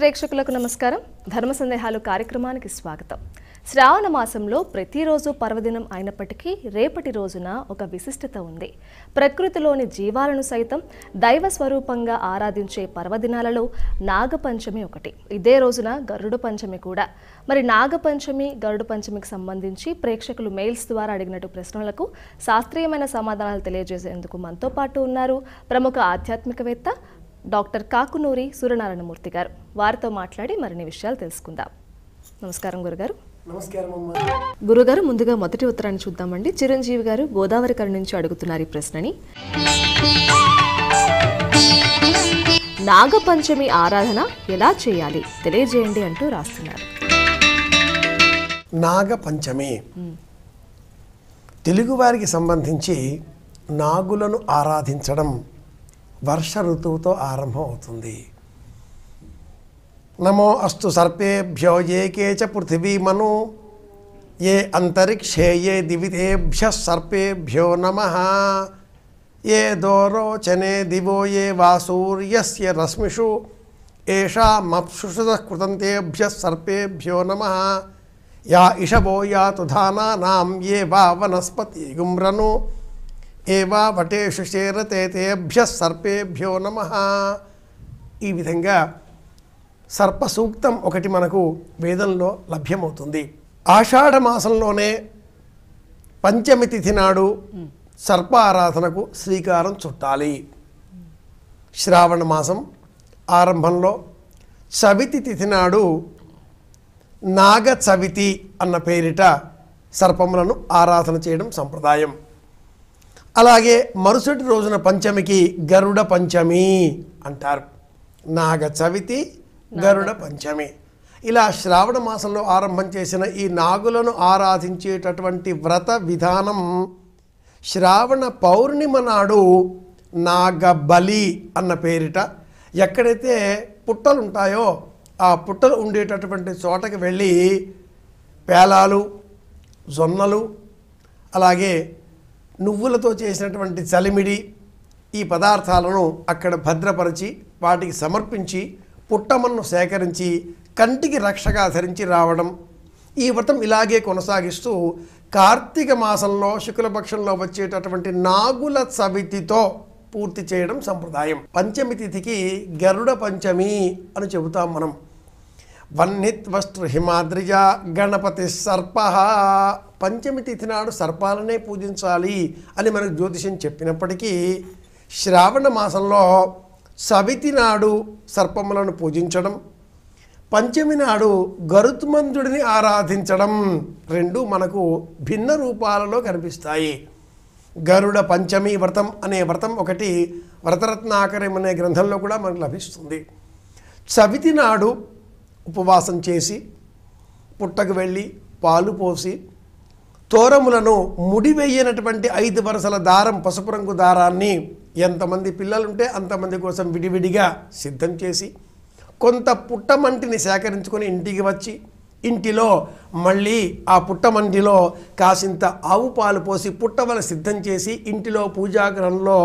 ప్రేక్షకులకు నమస్కారం. ధర్మ సందేహాలు కార్యక్రమానికి స్వాగతం. శ్రావణ మాసంలో ప్రతిరోజు పర్వదినం అయినప్పటికీ రేపటి రోజున ఒక విశిష్టత ఉంది. ప్రకృతిలోని జీవాలను సైతం దైవ స్వరూపంగా ఆరాధించే పర్వదినాలలో నాగపంచమి ఒకటి. ఇదే రోజున గరుడ పంచమి కూడా. మరి నాగపంచమి, గరుడ పంచమికి సంబంధించి ప్రేక్షకులు మెయిల్స్ ద్వారా అడిగినట్టు ప్రశ్నలకు శాస్త్రీయమైన సమాధానాలు తెలియజేసేందుకు మనతో పాటు ఉన్నారు ప్రముఖ ఆధ్యాత్మికవేత్త డాక్టర్ కాకునూరి సూర్యనారాయణమూర్తి గారు. వారితో మాట్లాడి మరిన్ని విషయాలు తెలుసుకుందాం. నమస్కారం గురుగారు. నమస్కారం అమ్మా. గురుగారు, ముందుగా మొదటి ఉత్తరాన్ని చూద్దామండి. చిరంజీవి గారు గోదావరి కర నుంచి అడుగుతున్నారు ఈ ప్రశ్నని. నాగపంచమి ఆరాధన ఎలా చేయాలి తెలియజేయండి అంటూ రాస్తున్నారు. నాగపంచమి తెలుగువారికి సంబంధించి నాగులను ఆరాధించడం వర్ష ఋతువుతో ఆరంభం అవుతుంది. నమో అస్తు సర్పేభ్యో ఏకే చ పృథివీ మను ఏ అంతరిక్షే ఏ దివితేభ్య సర్పేభ్యో నమః ఏ దోరోచనే దివో ఏ వాసూర్యస్య రశ్మిషు ఏషామప్సుషుతః కృతంతేభ్య సర్పేభ్యో నమః యా ఇషవో యాతు ధానానాం ఏ వా వనస్పతి గుమ్రను ఏవా వటేషు శేరతే తేభ్య సర్పేభ్యో నమః. ఈ విధంగా సర్ప సూక్తం ఒకటి మనకు వేదంలో లభ్యమవుతుంది. ఆషాఢ మాసంలోనే పంచమి తిథి నాడు సర్ప ఆరాధనకు శ్రీకారం చుట్టాలి. శ్రావణ మాసం ఆరంభంలో చవితి తిథి నాడు నాగ చవితి అన్న పేరిట సర్పములను ఆరాధన చేయడం సంప్రదాయం. అలాగే మరుసటి రోజున పంచమికి గరుడ పంచమి అంటారు. నాగ చవితి, గరుడ పంచమి. ఇలా శ్రావణ మాసంలో ఆరంభం చేసిన ఈ నాగులను ఆరాధించేటటువంటి వ్రత విధానం శ్రావణ పౌర్ణిమ నాడు నాగబలి అన్న పేరిట ఎక్కడైతే పుట్టలు ఉంటాయో ఆ పుట్టలు ఉండేటటువంటి చోటకి వెళ్ళి పేలాలు, జొన్నలు, అలాగే నువ్వులతో చేసినటువంటి చలిమిడి ఈ పదార్థాలను అక్కడ భద్రపరిచి వాటికి సమర్పించి పుట్టమన్ను సేకరించి కంటికి రక్షగా ధరించి రావడం. ఈ వ్రతం ఇలాగే కొనసాగిస్తూ కార్తీక మాసంలో శుక్లపక్షంలో వచ్చేటటువంటి నాగుల చవితితో పూర్తి చేయడం సంప్రదాయం. పంచమి తిథికి గరుడ పంచమి అని చెబుతాం మనం. వన్నిత్వస్తు హిమాద్రిజ గణపతి సర్ప. పంచమి తిథి నాడు సర్పాలనే పూజించాలి అని మనకు జ్యోతిషం చెప్పినప్పటికీ శ్రావణ మాసంలో చవితి నాడు సర్పములను పూజించడం, పంచమి నాడు గరుత్మంతుడిని ఆరాధించడం రెండు మనకు భిన్న రూపాలలో కనిపిస్తాయి. గరుడ పంచమి వ్రతం అనే వ్రతం ఒకటి వ్రతరత్నాకరం అనే గ్రంథంలో కూడా మనకు లభిస్తుంది. చవితి నాడు ఉపవాసం చేసి పుట్టకు వెళ్ళి పాలు పోసి తోరములను ముడివేయనటువంటి 5 వరుసల దారం, పసుపు రంగు దారాన్ని ఎంతమంది పిల్లలుంటే అంతమంది కోసం విడివిడిగా సిద్ధం చేసి కొంత పుట్టమంటిని సేకరించుకొని ఇంటికి వచ్చి ఇంటిలో మళ్ళీ ఆ పుట్టమంటిలో కాసింత ఆవు పాలు పోసి పుట్టవల సిద్ధం చేసి ఇంటిలో పూజాగృహంలో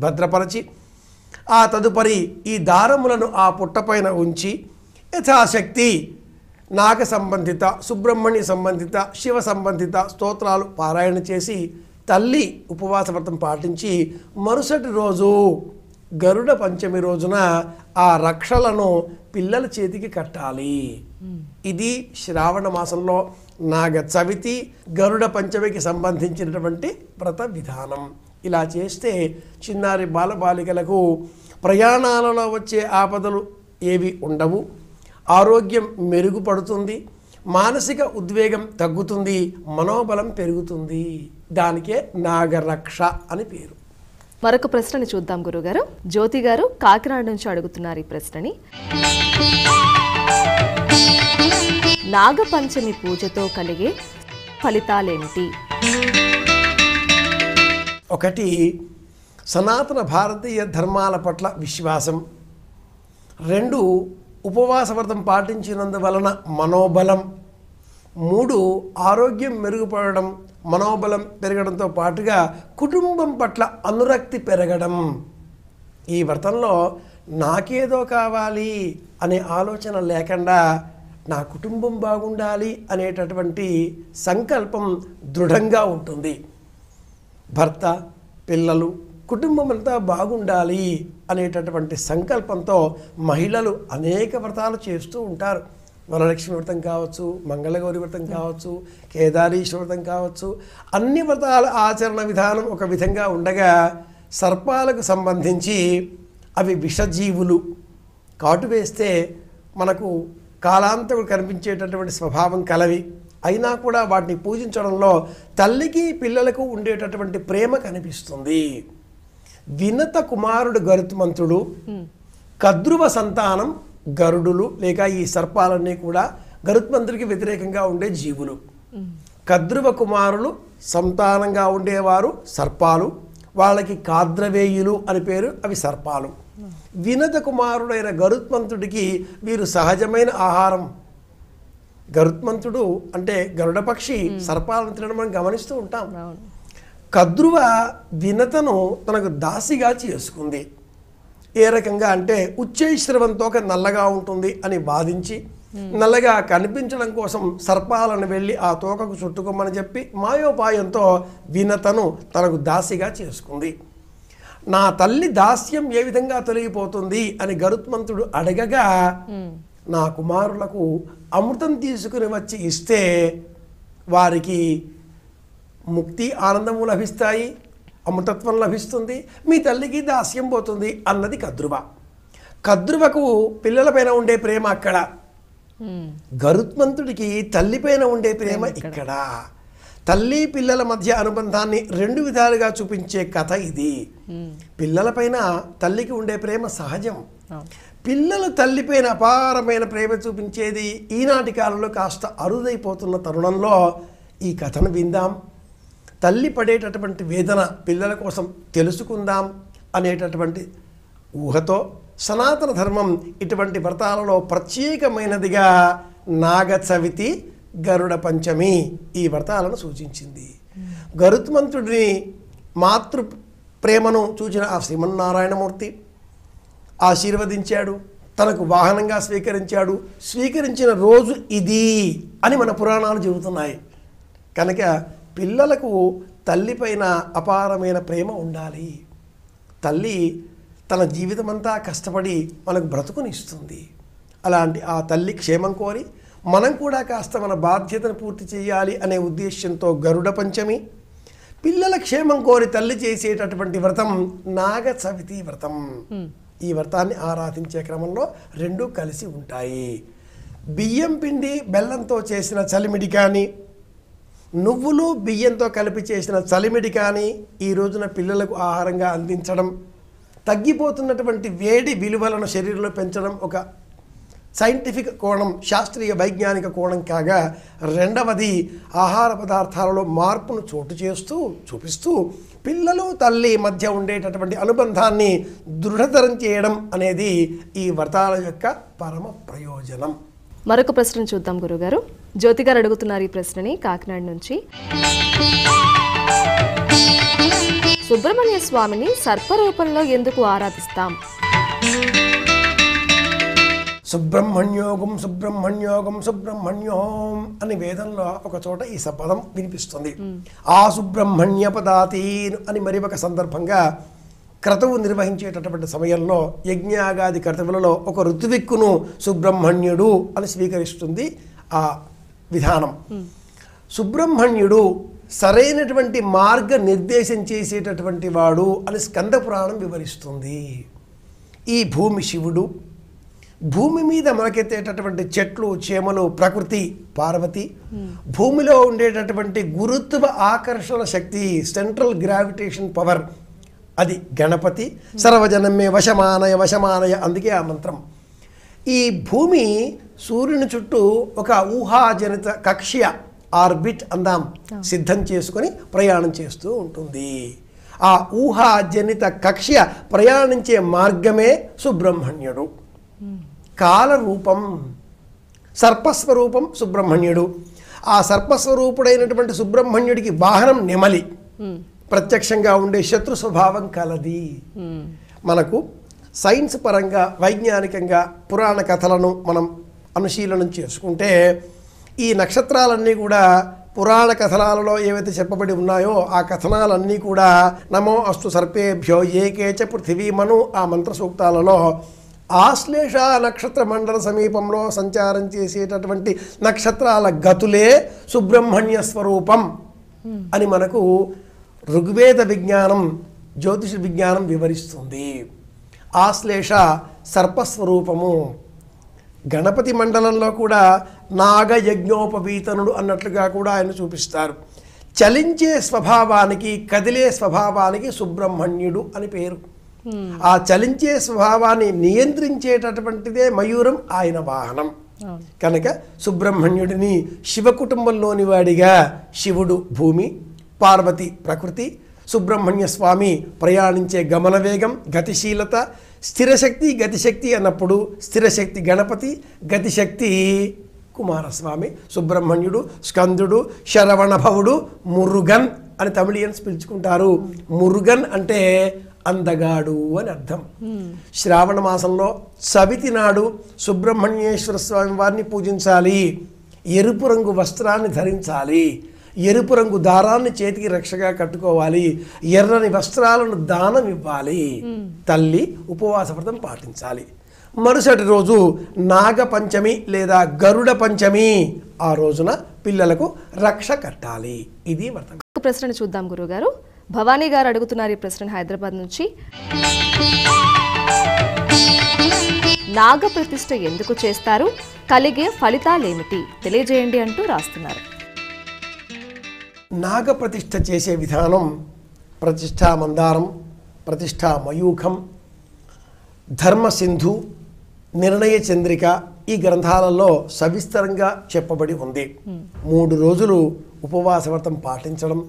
భద్రపరచి ఆ తదుపరి ఈ దారములను ఆ పుట్టపైన ఉంచి యథాశక్తి నాగ సంబంధిత, సుబ్రహ్మణ్య సంబంధిత, శివ సంబంధిత స్తోత్రాలు పారాయణ చేసి తల్లి ఉపవాస వ్రతం పాటించి మరుసటి రోజు గరుడ పంచమి రోజున ఆ రక్షలను పిల్లల చేతికి కట్టాలి. ఇది శ్రావణ మాసంలో నాగ చవితి, గరుడ పంచమికి సంబంధించినటువంటి వ్రత విధానం. ఇలా చేస్తే చిన్నారి బాలబాలికలకు ప్రయాణాలలో వచ్చే ఆపదలు ఏవి ఉండవు, ఆరోగ్యం మెరుగుపడుతుంది, మానసిక ఉద్వేగం తగ్గుతుంది, మనోబలం పెరుగుతుంది. దానికే నాగరక్ష అని పేరు. మరొక ప్రశ్నని చూద్దాం గురుగారు. జ్యోతి గారు కాకినాడ నుంచి అడుగుతున్నారు ఈ ప్రశ్నని. నాగపంచమి పూజతో కలిగే ఫలితాలేమిటి? ఒకటి, సనాతన భారతీయ ధర్మాల పట్ల విశ్వాసం. 2, ఉపవాస వ్రతం పాటించినందువలన మనోబలం. 3, ఆరోగ్యం మెరుగుపడడం, మనోబలం పెరగడంతో పాటుగా కుటుంబం పట్ల అనురక్తి పెరగడం. ఈ వ్రతంలో నాకేదో కావాలి అనే ఆలోచన లేకుండా నా కుటుంబం బాగుండాలి అనేటటువంటి సంకల్పం దృఢంగా ఉంటుంది. భర్త, పిల్లలు, కుటుంబం అంతా బాగుండాలి అనేటటువంటి సంకల్పంతో మహిళలు అనేక వ్రతాలు చేస్తూ ఉంటారు. వరలక్ష్మి వ్రతం కావచ్చు, మంగళగౌరి వ్రతం కావచ్చు, కేదారీశ్వర వ్రతం కావచ్చు. అన్ని వ్రతాల ఆచరణ విధానం ఒక విధంగా ఉండగా సర్పాలకు సంబంధించి అవి విషజీవులు, కాటు వేస్తే మనకు కాలాంతకుడు కనిపించేటటువంటి స్వభావం కలవి. అయినా కూడా వాటిని పూజించడంలో తల్లికి పిల్లలకు ఉండేటటువంటి ప్రేమ కనిపిస్తుంది. వినత కుమారుడు గరుత్మంతుడు, కద్రువ సంతానం గరుడులు లేక ఈ సర్పాలన్నీ కూడా గరుత్మంతుడికి వ్యతిరేకంగా ఉండే జీవులు. కద్రువ కుమారులు సంతానంగా ఉండేవారు సర్పాలు, వాళ్ళకి కాద్రవేయులు అని పేరు, అవి సర్పాలు. వినత కుమారుడైన గరుత్మంతుడికి వీరు సహజమైన ఆహారం. గరుత్మంతుడు అంటే గరుడ పక్షి సర్పాలను తినడం మనం గమనిస్తూ ఉంటాం. కద్రువ వినతను తనకు దాసిగా చేసుకుంది. ఏ రకంగా అంటే ఉచ్చైశ్రవం తోక నల్లగా ఉంటుంది అని బాధించి నల్లగా కనిపించడం కోసం సర్పాలను వెళ్ళి ఆ తోకకు చుట్టుకోమని చెప్పి మాయోపాయంతో వినతను తనకు దాసిగా చేసుకుంది. నా తల్లి దాస్యం ఏ విధంగా తొలగిపోతుంది అని గరుత్మంతుడు అడగగా నా కుమారులకు అమృతం తీసుకుని వచ్చి ఇస్తే వారికి ముక్తి ఆనందము లభిస్తాయి, అమృతత్వం లభిస్తుంది, మీ తల్లికి దాస్యం పోతుంది అన్నది కద్రువ. కద్రువకు పిల్లలపైన ఉండే ప్రేమ అక్కడ, గరుత్మంతుడికి తల్లిపైన ఉండే ప్రేమ ఇక్కడ. తల్లి పిల్లల మధ్య అనుబంధాన్ని రెండు విధాలుగా చూపించే కథ ఇది. పిల్లలపైన తల్లికి ఉండే ప్రేమ సహజం. పిల్లలు తల్లిపైన అపారమైన ప్రేమ చూపించేది ఈనాటి కాలంలో కాస్త అరుదైపోతున్న తరుణంలో ఈ కథను విందాం. తల్లి పడేటటువంటి వేదన పిల్లల కోసం తెలుసుకుందాం అనేటటువంటి ఊహతో సనాతన ధర్మం ఇటువంటి వ్రతాలలో ప్రత్యేకమైనదిగా నాగ చవితి, గరుడ పంచమి ఈ వ్రతాలను సూచించింది. గరుత్మంతుడిని మాతృ ప్రేమను చూచిన ఆ శ్రీమన్నారాయణమూర్తి ఆశీర్వదించాడు, తనకు వాహనంగా స్వీకరించాడు. స్వీకరించిన రోజు ఇది అని మన పురాణాలు చెబుతున్నాయి. కనుక పిల్లలకు తల్లిపైన అపారమైన ప్రేమ ఉండాలి. తల్లి తన జీవితమంతా కష్టపడి మనకు బ్రతుకునిస్తుంది. అలాంటి ఆ తల్లి క్షేమం కోరి మనం కూడా కాస్త మన బాధ్యతను పూర్తి చేయాలి అనే ఉద్దేశంతో గరుడ పంచమి, పిల్లల క్షేమం కోరి తల్లి చేసేటటువంటి వ్రతం నాగ చవితి వ్రతం. ఈ వ్రతాన్ని ఆరాధించే క్రమంలో రెండూ కలిసి ఉంటాయి. బియ్యం పిండి బెల్లంతో చేసిన చలిమిడి కానీ, నువ్వులు బియ్యంతో కలిపి చేసిన చలిమిడి కానీ ఈ రోజున పిల్లలకు ఆహారంగా అందించడం తగ్గిపోతున్నటువంటి వేడి విలువలను శరీరంలో పెంచడం ఒక సైంటిఫిక్ కోణం, శాస్త్రీయ వైజ్ఞానిక కోణం కాగా, రెండవది ఆహార పదార్థాలలో మార్పును చూపిస్తూ పిల్లలు తల్లి మధ్య ఉండేటటువంటి అనుబంధాన్ని దృఢతరం చేయడం అనేది ఈ వ్రతాల యొక్క పరమ ప్రయోజనం. మరొక ప్రశ్న చూద్దాం గురుగారు. జ్యోతి గారు అడుగుతున్నారు ఈ ప్రశ్నని కాకినాడ నుంచి. సుబ్రహ్మణ్య స్వామిని సర్పరూపంలో ఎందుకు ఆరాధిస్తాం? సుబ్రహ్మణ్యోగం సుబ్రహ్మణ్యోగం సుబ్రహ్మణ్యోం అని వేదంలో ఒక చోట ఈ పదం వినిపిస్తుంది. ఆ సుబ్రహ్మణ్య పదాతీన్ అని మరి ఒక సందర్భంగా క్రతువు నిర్వహించేటటువంటి సమయంలో యజ్ఞాగాది క్రతువులలో ఒక ఋతువిక్కును సుబ్రహ్మణ్యుడు అని స్వీకరిస్తుంది ఆ విధానం. సుబ్రహ్మణ్యుడు సరైనటువంటి మార్గ నిర్దేశం చేసేటటువంటి వాడు అని స్కంద పురాణం వివరిస్తుంది. ఈ భూమి శివుడు, భూమి మీద మొలకెత్తేటటువంటి చెట్లు చేమలు ప్రకృతి పార్వతి, భూమిలో ఉండేటటువంటి గురుత్వ ఆకర్షణ శక్తి సెంట్రల్ గ్రావిటేషన్ పవర్ అది గణపతి, సర్వజనమే వశమానయ అందుకే ఆ మంత్రం. ఈ భూమి సూర్యుని చుట్టూ ఒక ఊహాజనిత కక్ష్య ఆర్బిట్ అందాం సిద్ధం చేసుకొని ప్రయాణం చేస్తూ ఉంటుంది. ఆ ఊహాజనిత కక్ష్య ప్రయాణించే మార్గమే సుబ్రహ్మణ్యుడు. కాలరూపం సర్పస్వరూపం సుబ్రహ్మణ్యుడు. ఆ సర్పస్వరూపుడైనటువంటి సుబ్రహ్మణ్యుడికి వాహనం నెమలి, ప్రత్యక్షంగా ఉండే శత్రు స్వభావం కలది. మనకు సైన్స్ పరంగా వైజ్ఞానికంగా పురాణ కథలను మనం అనుశీలనం చేసుకుంటే ఈ నక్షత్రాలన్నీ కూడా పురాణ కథనాలలో ఏవైతే చెప్పబడి ఉన్నాయో ఆ కథనాలన్నీ కూడా నమో అస్తు సర్పేభ్యో ఏకేచ పృథివీమను ఆ మంత్ర సూక్తాలలో ఆశ్లేష నక్షత్ర మండల సమీపంలో సంచారం చేసేటటువంటి నక్షత్రాల గతులే సుబ్రహ్మణ్య స్వరూపం అని మనకు ఋగ్వేద విజ్ఞానం జ్యోతిష విజ్ఞానం వివరిస్తుంది. ఆశ్లేష సర్పస్వరూపము. గణపతి మండలంలో కూడా నాగయజ్ఞోపవీతనుడు అన్నట్లుగా కూడా ఆయన చూపిస్తారు. చలించే స్వభావానికి కదిలే స్వభావానికి సుబ్రహ్మణ్యుడు అని పేరు. ఆ చలించే స్వభావాన్ని నియంత్రించేటటువంటిదే మయూరం ఆయన వాహనం కనుక సుబ్రహ్మణ్యుడిని శివ కుటుంబంలోని వాడిగా శివుడు భూమి, పార్వతి ప్రకృతి, సుబ్రహ్మణ్య స్వామి ప్రయాణించే గమన వేగం, గతిశీలత, స్థిరశక్తి గతిశక్తి అన్నప్పుడు స్థిరశక్తి గణపతి, గతిశక్తి కుమారస్వామి. సుబ్రహ్మణ్యుడు, స్కందుడు, శరవణభవుడు, మురుగన్ అని తమిళియన్స్ పిలుచుకుంటారు. మురుగన్ అంటే అందగాడు అని అర్థం. శ్రావణ మాసంలో చవితి నాడు సుబ్రహ్మణ్యేశ్వర స్వామి వారిని పూజించాలి. ఎరుపు రంగు వస్త్రాన్ని ధరించాలి. ఎరుపు రంగు దారాన్ని చేతికి రక్షగా కట్టుకోవాలి. ఎర్రని వస్త్రాలను దానం ఇవ్వాలి. తల్లి ఉపవాస వ్రతం పాటించాలి. మరుసటి రోజు నాగ పంచమి లేదా గరుడ పంచమి. ఆ రోజున పిల్లలకు రక్ష కట్టాలి. ఇది వ్రతం. ప్రశ్న చూద్దాం గురుగారు. భవానీ గారు అడుగుతున్నారు ఈ ప్రశ్న హైదరాబాద్ నుంచి. నాగ ప్రతిష్ఠ ఎందుకు చేస్తారు, కలిగే ఫలితాలేమిటి తెలియజేయండి అంటూ రాస్తున్నారు. నాగ ప్రతిష్ఠ చేసే విధానం ప్రతిష్ఠా మందారం, ప్రతిష్ఠా మయూఖం, ధర్మసింధు, నిర్ణయ చంద్రిక ఈ గ్రంథాలలో సవిస్తరంగా చెప్పబడి ఉంది. 3 రోజులు ఉపవాస వ్రతం పాటించడం,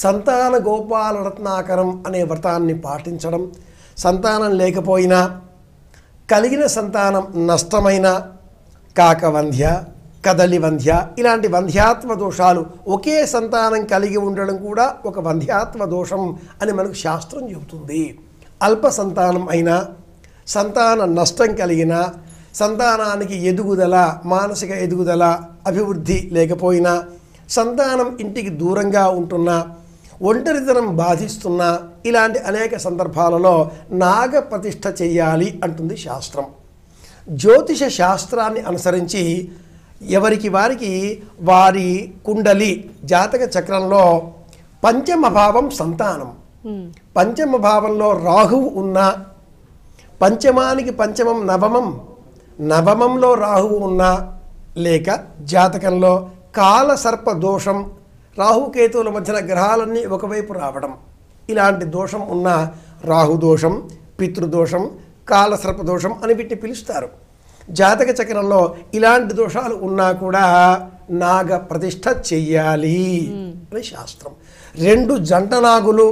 సంతాన గోపాల రత్నాకరం అనే వ్రతాన్ని పాటించడం, సంతానం లేకపోయినా కలిగిన సంతానం నష్టమైన కాకవంధ్య, కదలి వంధ్య ఇలాంటి వంధ్యాత్వ దోషాలు, ఒకే సంతానం కలిగి ఉండడం కూడా ఒక వంధ్యాత్వ దోషం అని మనకు శాస్త్రం చెబుతుంది. అల్ప సంతానం అయినా, సంతాన నష్టం కలిగిన, సంతానానికి ఎదుగుదల, మానసిక ఎదుగుదల, అభివృద్ధి లేకపోయినా, సంతానం ఇంటికి దూరంగా ఉంటున్నా, ఒంటరితనం బాధిస్తున్నా ఇలాంటి అనేక సందర్భాలలో నాగ ప్రతిష్ఠ చెయ్యాలి అంటుంది శాస్త్రం. జ్యోతిష శాస్త్రాన్ని అనుసరించి ఎవరికి వారికి వారి కుండలి జాతక చక్రంలో పంచమ భావం సంతానం, పంచమ భావంలో రాహువు ఉన్నా, పంచమానికి పంచమం నవమం, నవమంలో రాహువు ఉన్నా, లేక జాతకంలో కాలసర్ప దోషం, రాహుకేతువుల మధ్యన గ్రహాలన్నీ ఒకవైపు రావడం ఇలాంటి దోషం ఉన్న రాహుదోషం, పితృదోషం, కాలసర్ప దోషం అని వీటిని పిలుస్తారు. జాతక చక్రంలో ఇలాంటి దోషాలు ఉన్నా కూడా నాగ ప్రతిష్ఠ చెయ్యాలి అని శాస్త్రం. 2 జంట నాగులు,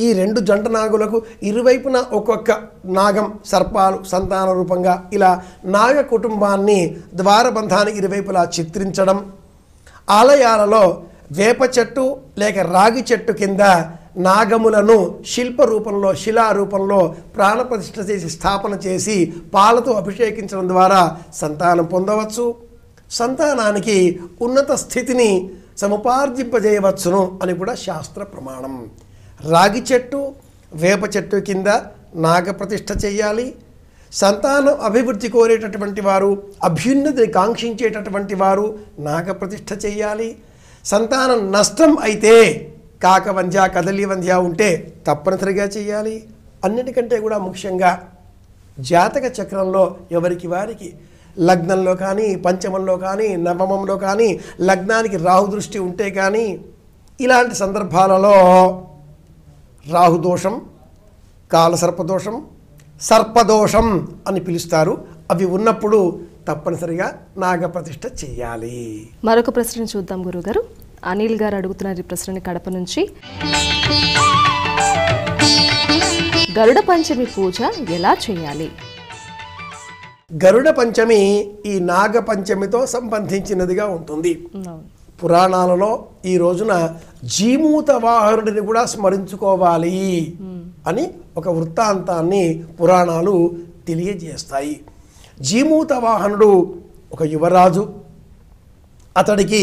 ఈ 2 జంట నాగులకు ఇరువైపున ఒక్కొక్క నాగం, సర్పాలు సంతాన రూపంగా ఇలా నాగ కుటుంబాన్ని ద్వారబంధానికి ఇరువైపులా చిత్రించడం, ఆలయాలలో వేప చెట్టు లేక రాగి చెట్టు కింద నాగములను శిల్ప రూపంలో, శిలా రూపంలో ప్రాణప్రతిష్ఠ చేసి స్థాపన చేసి పాలతో అభిషేకించడం ద్వారా సంతానం పొందవచ్చు, సంతానానికి ఉన్నత స్థితిని సముపార్జింపజేయవచ్చును అని కూడా శాస్త్ర ప్రమాణం. రాగి చెట్టు, వేప చెట్టు కింద నాగ ప్రతిష్ఠ చెయ్యాలి. సంతానం అభివృద్ధి కోరేటటువంటి వారు, అభ్యున్నతిని కాంక్షించేటటువంటి వారు నాగ ప్రతిష్ఠ చెయ్యాలి. సంతానం నష్టం అయితే కాకవంధ్య, కదలి వంధ్య ఉంటే తప్పనిసరిగా చెయ్యాలి. అన్నిటికంటే కూడా ముఖ్యంగా జాతక చక్రంలో ఎవరికి వారికి లగ్నంలో కానీ, పంచమంలో కానీ, నవమంలో కానీ లగ్నానికి రాహు దృష్టి ఉంటే కానీ ఇలాంటి సందర్భాలలో రాహుదోషం, కాలసర్పదోషం, సర్పదోషం అని పిలుస్తారు. అవి ఉన్నప్పుడు తప్పనిసరిగా నాగ ప్రతిష్ఠ చెయ్యాలి. మరొక ప్రశ్న చూద్దాం గురుగారు. అనిల్ గారు అడుగుతున్నారు ఈ ప్రశ్నని కడప నుంచి. గరుడ పంచమి పూజ ఎలా చేయాలి? గరుడ పంచమి ఈ నాగ పంచమితో సంబంధించినదిగా ఉంటుంది. పురాణాలలో ఈ రోజున జీమూత వాహనుడిని కూడా స్మరించుకోవాలి అని ఒక వృత్తాంతాన్ని పురాణాలు తెలియజేస్తాయి. జీమూత వాహనుడు ఒక యువరాజు. అతడికి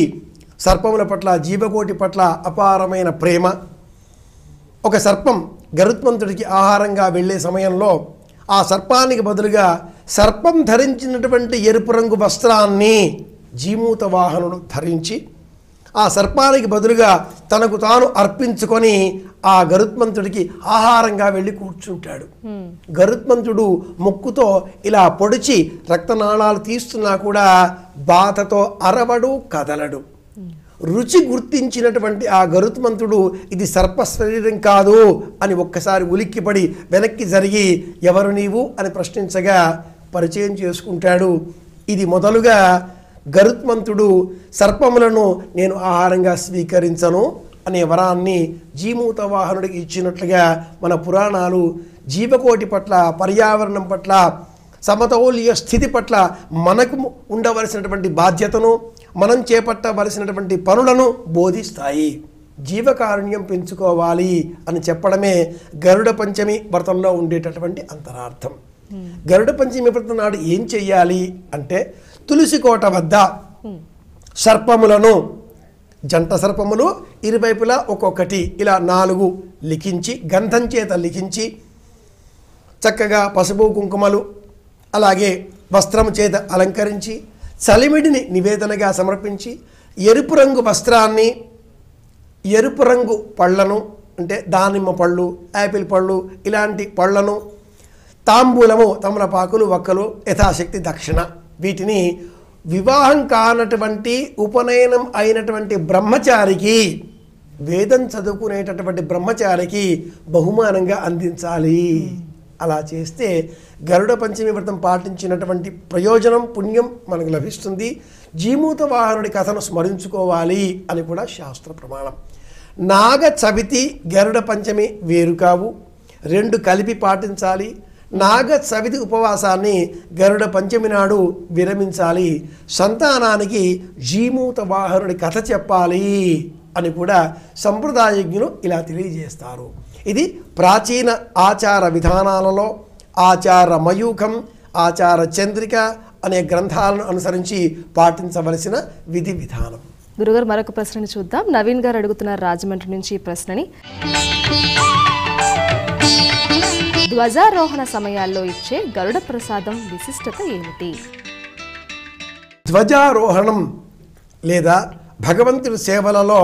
సర్పముల పట్ల, జీవకోటి పట్ల అపారమైన ప్రేమ. ఒక సర్పం గరుత్మంతుడికి ఆహారంగా వెళ్ళే సమయంలో ఆ సర్పానికి బదులుగా సర్పం ధరించినటువంటి ఎరుపు రంగు వస్త్రాన్ని జీమూత వాహనుడు ధరించి ఆ సర్పానికి బదులుగా తనకు తాను అర్పించుకొని ఆ గరుత్మంతుడికి ఆహారంగా వెళ్ళి కూర్చుంటాడు. గరుత్మంతుడు ముక్కుతో ఇలా పొడిచి రక్తనాళాలు తీస్తున్నా కూడా బాధతో అరవడు, కదలడు. రుచి గుర్తించినటువంటి ఆ గరుత్మంతుడు ఇది సర్ప శరీరం కాదు అని ఒక్కసారి ఉలిక్కిపడి వెనక్కి జరిగి ఎవరు నీవు అని ప్రశ్నించగా పరిచయం చేసుకుంటాడు. ఇది మొదలుగా గరుత్మంతుడు సర్పములను నేను ఆహారంగా స్వీకరించను అనే వరాన్ని జీమూత వాహనుడికి ఇచ్చినట్లుగా మన పురాణాలు జీవకోటి పట్ల, పర్యావరణం పట్ల, సమతౌల్య స్థితి పట్ల మనకు ఉండవలసినటువంటి బాధ్యతను, మనం చేపట్టవలసినటువంటి పనులను బోధిస్తాయి. జీవకారుణ్యం పెంచుకోవాలి అని చెప్పడమే గరుడ పంచమి వ్రతంలో ఉండేటటువంటి అంతరార్థం. గరుడ పంచమి వ్రతం నాడు ఏం చెయ్యాలి అంటే తులసి కోట వద్ద సర్పములను, జంట సర్పములు ఇరువైపులా ఒక్కొక్కటి ఇలా 4 లిఖించి, గంధం చేత లిఖించి, చక్కగా పసుపు కుంకుమలు అలాగే వస్త్రం చేత అలంకరించి, చలిమిడిని నివేదనగా సమర్పించి, ఎరుపు రంగు వస్త్రాన్ని, ఎరుపు రంగు పళ్ళను అంటే దానిమ్మ పళ్ళు, యాపిల్ పళ్ళు ఇలాంటి పళ్ళను, తాంబూలము, తమలపాకులు, వక్కలు, యథాశక్తి దక్షిణ, వీటిని వివాహం కానటువంటి ఉపనయనం అయినటువంటి బ్రహ్మచారికి, వేదం చదువుకునేటటువంటి బ్రహ్మచారికి బహుమానంగా అందించాలి. అలా చేస్తే గరుడ పంచమి వ్రతం పాటించినటువంటి ప్రయోజనం, పుణ్యం మనకు లభిస్తుంది. జీమూత వాహనుడి కథను స్మరించుకోవాలి అని కూడా శాస్త్ర ప్రమాణం. నాగ చవితి, గరుడ పంచమి వేరు కావు, 2 కలిపి పాటించాలి. నాగ చవితి ఉపవాసాన్ని గరుడ పంచమి నాడు విరమించాలి. సంతానానికి జీమూత వాహనుడి కథ చెప్పాలి అని కూడా సంప్రదాయజ్ఞులు ఇలా తెలియజేస్తారు. ఇది ప్రాచీన ఆచార విధానాలలో ఆచార మయూఖం, ఆచార చంద్రిక అనే గ్రంథాలను అనుసరించి పాటించవలసిన విధి విధానం. గురుగారు, మరొక ప్రశ్నని చూద్దాం. నవీన్ గారు అడుగుతున్నారు రాజమండ్రి నుంచి ఈ ప్రశ్నని. ధ్వజారోహణ సమయాల్లో ఇచ్చే గరుడ ప్రసాదం విశిష్టత ఏమిటి? ధ్వజారోహణం లేదా భగవంతుడి సేవలలో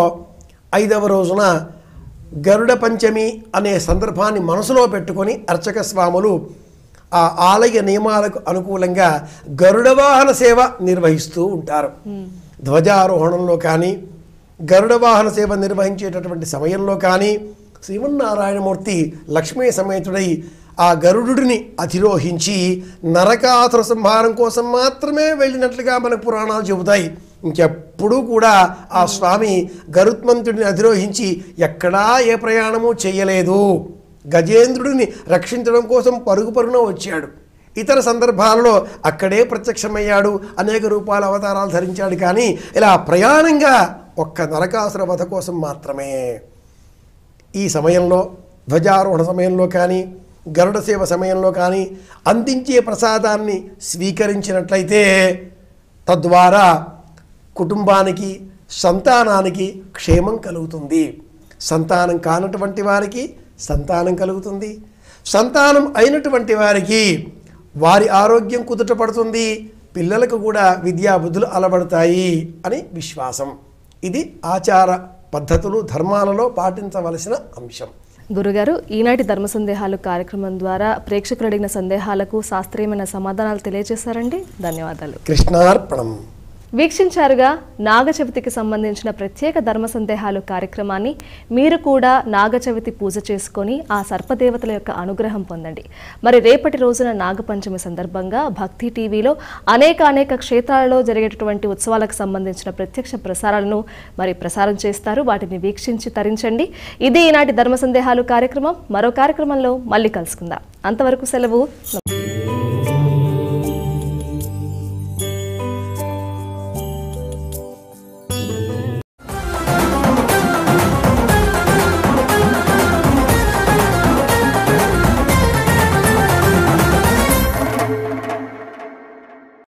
5వ రోజున గరుడ పంచమి అనే సందర్భాన్ని మనసులో పెట్టుకొని అర్చక స్వాములు ఆ ఆలయ నియమాలకు అనుకూలంగా గరుడ వాహన సేవ నిర్వహిస్తూ ఉంటారు. ధ్వజారోహణంలో కానీ, గరుడ వాహన సేవ నిర్వహించేటటువంటి సమయంలో కానీ శ్రీమన్నారాయణమూర్తి లక్ష్మీ సమేతుడై ఆ గరుడుని అధిరోహించి నరకాసుర సంహారం కోసం మాత్రమే వెళ్ళినట్లుగా మన పురాణాలు చెబుతాయి. ఇంకెప్పుడూ కూడా ఆ స్వామి గరుత్మంతుడిని అధిరోహించి ఎక్కడా ఏ ప్రయాణము చేయలేదు. గజేంద్రుడిని రక్షించడం కోసం పరుగున వచ్చాడు. ఇతర సందర్భాలలో అక్కడే ప్రత్యక్షమయ్యాడు, అనేక రూపాల అవతారాలు ధరించాడు. కానీ ఇలా ప్రయాణంగా ఒక్క నరకాసుర వధ కోసం మాత్రమే. ఈ సమయంలో ధ్వజారోహణ సమయంలో కానీ, గరుడ సేవ సమయంలో కానీ అందించే ప్రసాదాన్ని స్వీకరించినట్లయితే తద్వారా కుటుంబానికి, సంతానానికి క్షేమం కలుగుతుంది. సంతానం కానటువంటి వారికి సంతానం కలుగుతుంది. సంతానం అయినటువంటి వారికి వారి ఆరోగ్యం కుదుట పడుతుంది. పిల్లలకు కూడా విద్యాబుద్ధులు అలవడతాయి అని విశ్వాసం. ఇది ఆచార పద్ధతులు, ధర్మాలలో పాటించవలసిన అంశం. గురుగారు, ఈనాటి ధర్మ సందేహాలు కార్యక్రమం ద్వారా ప్రేక్షకులు అడిగిన సందేహాలకు శాస్త్రీయమైన సమాధానాలు తెలియజేశారండి. ధన్యవాదాలు. కృష్ణార్పణం. వీక్షించారుగా నాగ చవితికి సంబంధించిన ప్రత్యేక ధర్మ సందేహాలు కార్యక్రమాన్ని. మీరు కూడా నాగ చవితి పూజ చేసుకొని ఆ సర్పదేవతల యొక్క అనుగ్రహం పొందండి. మరి రేపటి రోజున నాగపంచమి సందర్భంగా భక్తి టీవీలో అనేక క్షేత్రాలలో జరిగేటటువంటి ఉత్సవాలకు సంబంధించిన ప్రత్యక్ష ప్రసారాలను మరి ప్రసారం చేస్తారు. వాటిని వీక్షించి తరించండి. ఇది ఈనాటి ధర్మ సందేహాలు కార్యక్రమం. మరో కార్యక్రమంలో మళ్ళీ కలుసుకుందాం. అంతవరకు సెలవు.